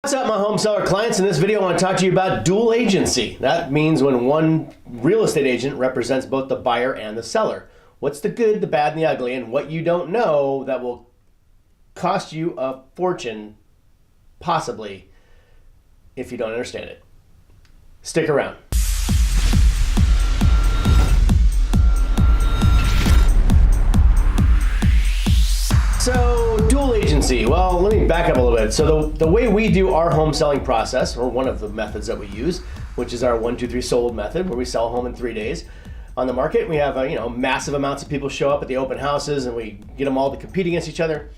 What's up, my home seller clients? In this video, I want to talk to you about dual agency. That means when one real estate agent represents both the buyer and the seller. What's the good, the bad, and the ugly, and what you don't know that will cost you a fortune, possibly, if you don't understand it. Stick around. So, dual agency. Well, let me back up a little bit. So the way we do our home selling process, or one of the methods that we use, which is our 1, 2, 3 sold method, where we sell a home in 3 days. On the market, we have massive amounts of people show up at the open houses, and we get them all to compete against each other.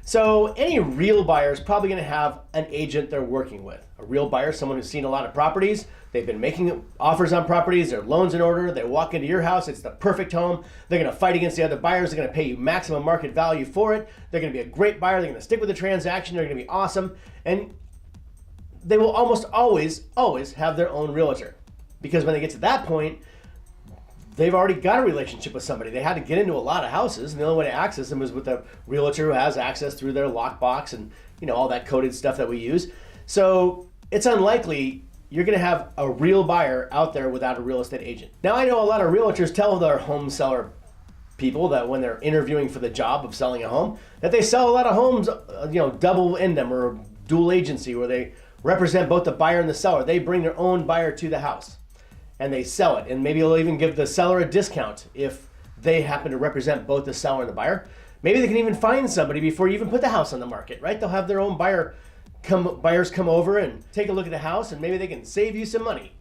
So any real buyer is probably going to have an agent they're working with. A real buyer, someone who's seen a lot of properties. They've been making offers on properties. Their loans in order. They walk into your house. It's the perfect home. They're going to fight against the other buyers. They're going to pay you maximum market value for it. They're going to be a great buyer. They're going to stick with the transaction. They're going to be awesome. And they will almost always have their own realtor. Because when they get to that point, they've already got a relationship with somebody. They had to get into a lot of houses, and the only way to access them is with a realtor who has access through their lockbox and all that coded stuff that we use. So it's unlikely you're going to have a real buyer out there without a real estate agent. Now, I know a lot of realtors tell their home seller people that when they're interviewing for the job of selling a home, that they sell a lot of homes, double in them or dual agency, where they represent both the buyer and the seller. They bring their own buyer to the house and they sell it. And maybe they'll even give the seller a discount if they happen to represent both the seller and the buyer. Maybe they can even find somebody before you even put the house on the market, right? They'll have their own buyers come over and take a look at the house, and maybe they can save you some money.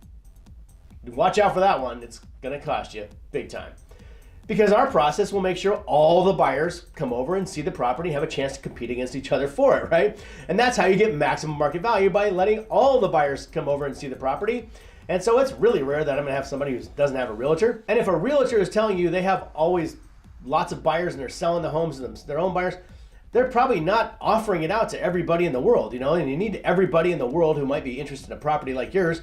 Watch out for that one. It's gonna cost you big time. Because our process will make sure all the buyers come over and see the property, have a chance to compete against each other for it, right? And that's how you get maximum market value, by letting all the buyers come over and see the property. And so it's really rare that I'm gonna have somebody who doesn't have a realtor. And if a realtor is telling you they have always lots of buyers and they're selling the homes to their own buyers, they're probably not offering it out to everybody in the world, and you need everybody in the world who might be interested in a property like yours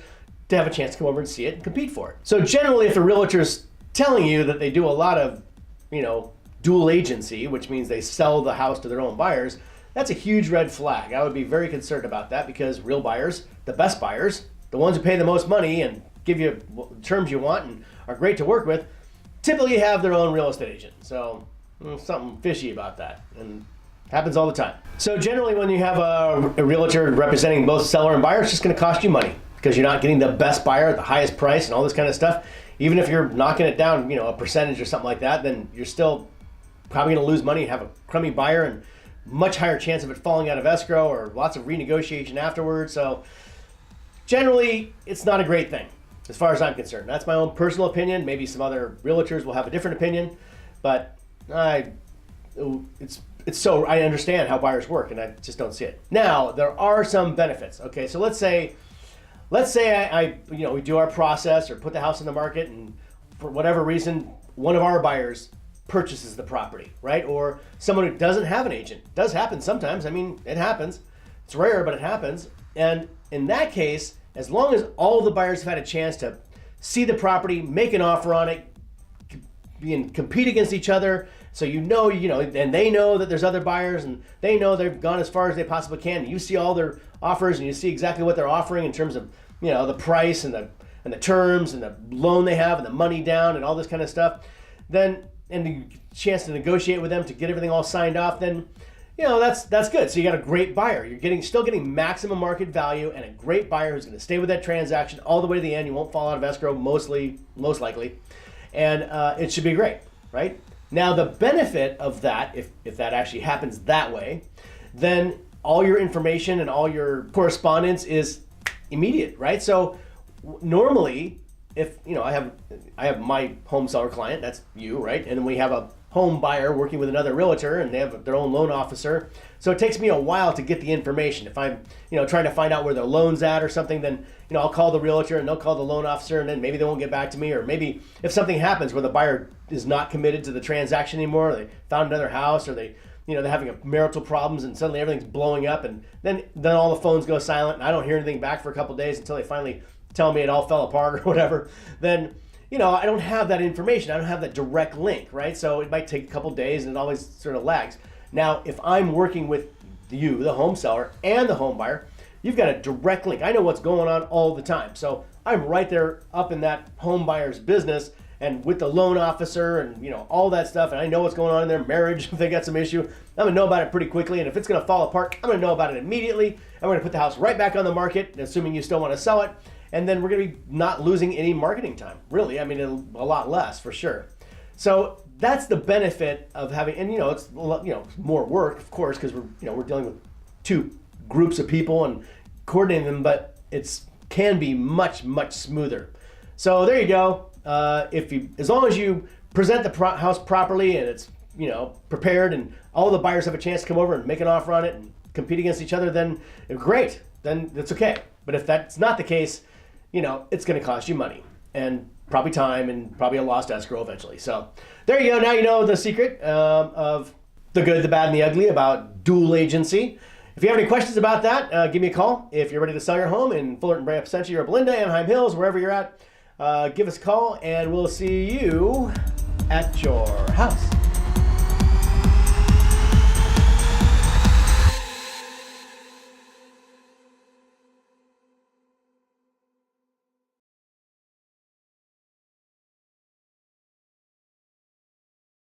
to have a chance to come over and see it and compete for it. So generally, if a realtor's telling you that they do a lot of, dual agency, which means they sell the house to their own buyers, that's a huge red flag. I would be very concerned about that, because real buyers, the best buyers, the ones who pay the most money and give you terms you want and are great to work with, typically have their own real estate agent. So something fishy about that, and happens all the time. So generally, when you have a realtor representing both seller and buyer, it's just going to cost you money, because you're not getting the best buyer at the highest price and all this kind of stuff. Even if you're knocking it down, a percentage or something like that, then you're still probably going to lose money and have a crummy buyer, and much higher chance of it falling out of escrow or lots of renegotiation afterwards. So generally, it's not a great thing as far as I'm concerned. That's my own personal opinion. Maybe some other realtors will have a different opinion, but I understand how buyers work, and I just don't see it. Now, there are some benefits. Okay, so let's say we do our process or put the house on the market, and for whatever reason, one of our buyers purchases the property, right? Or someone who doesn't have an agent. It does happen sometimes. I mean, it happens. It's rare, but it happens. And in that case, as long as all the buyers have had a chance to see the property, make an offer on it, and compete against each other, so and they know that there's other buyers, and they know they've gone as far as they possibly can. You see all their offers, and you see exactly what they're offering in terms of the price and the terms and the loan they have and the money down and all this kind of stuff. Then, and the chance to negotiate with them to get everything all signed off, then that's good. So you got a great buyer. You're still getting maximum market value, and a great buyer who's going to stay with that transaction all the way to the end. You won't fall out of escrow, most likely, and it should be great, right? Now, the benefit of that, if that actually happens that way, then all your information and all your correspondence is immediate, right? So normally, if I have my home seller client, that's you, right? And then we have a home buyer working with another realtor, and they have their own loan officer. So it takes me a while to get the information. If I'm trying to find out where their loan's at or something, then I'll call the realtor, and they'll call the loan officer, and then maybe they won't get back to me. Or maybe if something happens where the buyer is not committed to the transaction anymore, or they found another house, or they're having marital problems, and suddenly everything's blowing up, and then all the phones go silent, and I don't hear anything back for a couple of days until they finally tell me it all fell apart or whatever, then I don't have that information. I don't have that direct link, right? So it might take a couple of days, and it always sort of lags. Now, if I'm working with you, the home seller, and the home buyer, you've got a direct link. I know what's going on all the time. So I'm right there up in that home buyer's business and with the loan officer and, you know, all that stuff. And I know what's going on in their marriage. If they got some issue, I'm going to know about it pretty quickly. And if it's going to fall apart, I'm going to know about it immediately. And we're going to put the house right back on the market, assuming you still want to sell it. And then we're going to be not losing any marketing time, really. I mean, a lot less for sure. So that's the benefit of having, and, you know, it's, you know, more work, of course, because we're dealing with two groups of people and coordinating them, but can be much, much smoother. So there you go. As long as you present the house properly and it's, you know, prepared and all the buyers have a chance to come over and make an offer on it and compete against each other, then great, then that's okay. But if that's not the case, you know, it's going to cost you money and probably time and probably a lost escrow eventually. So there you go. Now you know the secret of the good, the bad, and the ugly about dual agency. If you have any questions about that, give me a call. If you're ready to sell your home in Fullerton, Brea, Placentia, Yorba, Linda, Anaheim Hills, wherever you're at, give us a call and we'll see you at your house.